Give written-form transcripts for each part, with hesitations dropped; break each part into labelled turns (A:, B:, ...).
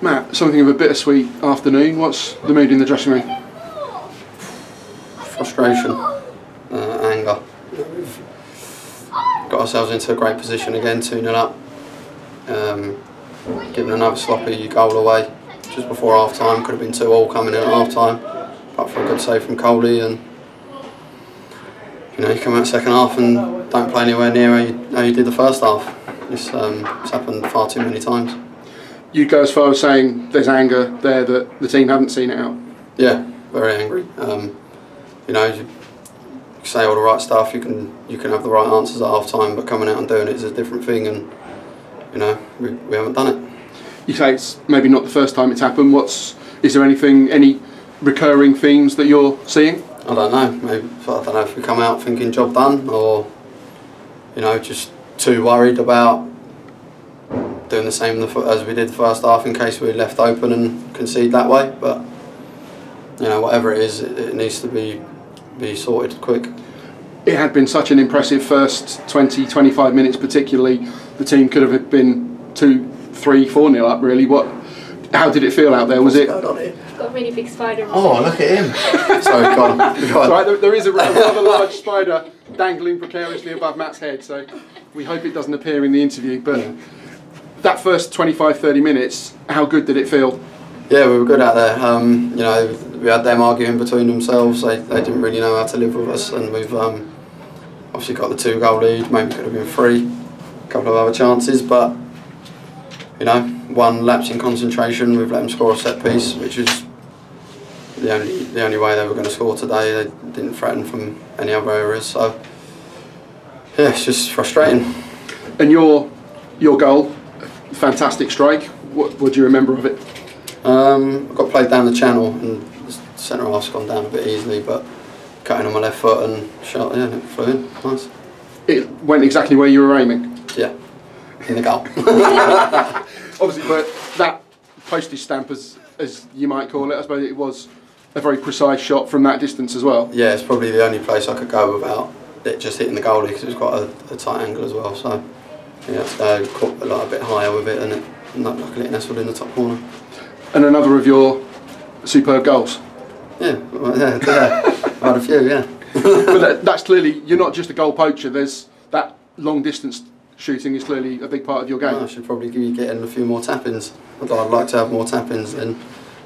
A: Matt, something of a bittersweet afternoon. What's the mood in the dressing room?
B: Frustration, anger. We've got ourselves into a great position again, 2-0 up. Given another sloppy goal away just before half time. Could have been 2-2 coming in at half time, but for a good save from Coley. And you come out second half and don't play anywhere near how you did the first half. It's happened far too many times.
A: You'd go as far as saying there's anger there that the team haven't seen it out?
B: Yeah, very angry. You say all the right stuff, you can have the right answers at half time, but coming out and doing it is a different thing, and we haven't done it.
A: You say it's maybe not the first time it's happened. Is there any recurring themes that you're seeing?
B: I don't know. Maybe I don't know if we come out thinking job done, or just too worried about doing the same as we did the first half in case we left open and concede that way. But whatever it is, it needs to be sorted quick.
A: It had been such an impressive first 20-25 minutes, particularly. The team could have been 2-3-4-0 up, really. How did it feel out there? Was it?
C: Got a really big spider.
B: Oh, look at him! Sorry, go on.
A: Right, there is a rather large spider dangling precariously above Matt's head, so we hope it doesn't appear in the interview. But that first 25-30 minutes, how good did it feel?
B: Yeah, we were good out there. We had them arguing between themselves. They didn't really know how to live with us, and we've obviously got the 2-goal lead. Maybe could have been 3. A couple of other chances, but one lapse in concentration. We've let them score a set piece, which is the only way they were going to score today. They didn't threaten from any other areas, so yeah, it's just frustrating.
A: And your goal, fantastic strike. What do you remember of it?
B: I got played down the channel and the centre half's gone down a bit easily, but cutting on my left foot and shot, yeah, and it flew in. Nice.
A: It went exactly where you were aiming?
B: Yeah, in the goal.
A: Obviously, but that postage stamp, as you might call it, I suppose it was a very precise shot from that distance as well.
B: Yeah, it's probably the only place I could go without it just hitting the goalie, because it was quite a tight angle as well. So yeah, I caught a bit higher with it, and luckily it nestled in the top corner.
A: And another of your superb goals.
B: Yeah, I've had a few, yeah.
A: But that's clearly, you're not just a goal poacher. There's that long distance shooting is clearly a big part of your game.
B: I should probably be getting a few more tap-ins. I'd like to have more tap-ins than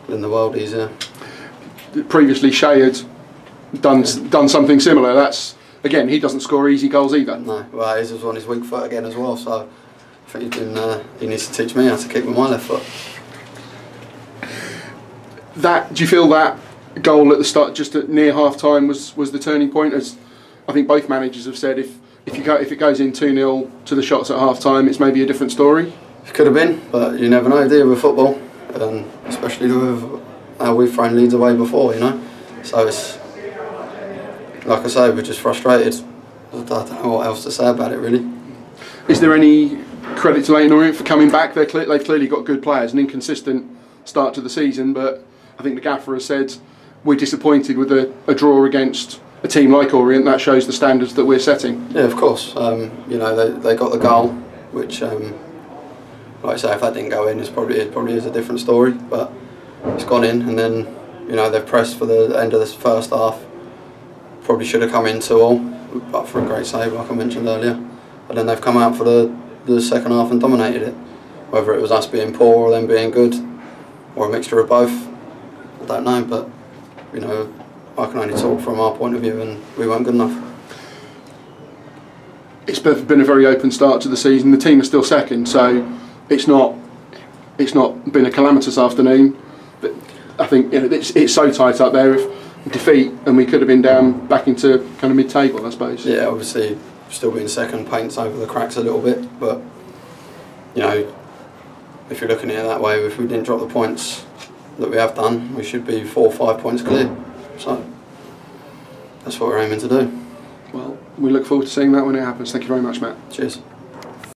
B: the worldies, yeah.
A: Previously, Shea had done something similar. That's, again, he doesn't score easy goals either.
B: No, well, his was on his weak foot again as well, so I think he needs to teach me how to kick with my left foot.
A: Do you feel that goal at the start, just at near half time, was the turning point? As I think both managers have said, if it goes in 2-0 to the shots at half time, it's maybe a different story.
B: It could have been, but you never know, do you, with football, especially with how we've thrown leads away before, So it's, like I say, we're just frustrated. I don't know what else to say about it, really.
A: Is there any credit to Leyton Orient for coming back? They've clearly got good players, an inconsistent start to the season, but I think the gaffer has said we're disappointed with a draw against a team like Orient. That shows the standards that we're setting.
B: Yeah, of course. They got the goal, which, like I say, if that didn't go in, it probably is a different story. But it's gone in, and then they've pressed for the end of this first half. Probably should have come in 2-2, but for a great save, like I mentioned earlier. But then they've come out for the second half and dominated it. Whether it was us being poor or them being good, or a mixture of both, I don't know, but I can only talk from our point of view, and we weren't good enough.
A: It's been a very open start to the season. The team is still second, so it's not been a calamitous afternoon. But I think it's so tight up there. If defeat, and we could have been down back into kind of mid-table, I suppose.
B: Yeah, obviously still being second paints over the cracks a little bit, but if you're looking at it that way, if we didn't drop the points that we have done, we should be 4 or 5 points clear. So that's what we're aiming to do.
A: Well, we look forward to seeing that when it happens. Thank you very much, Matt.
B: Cheers.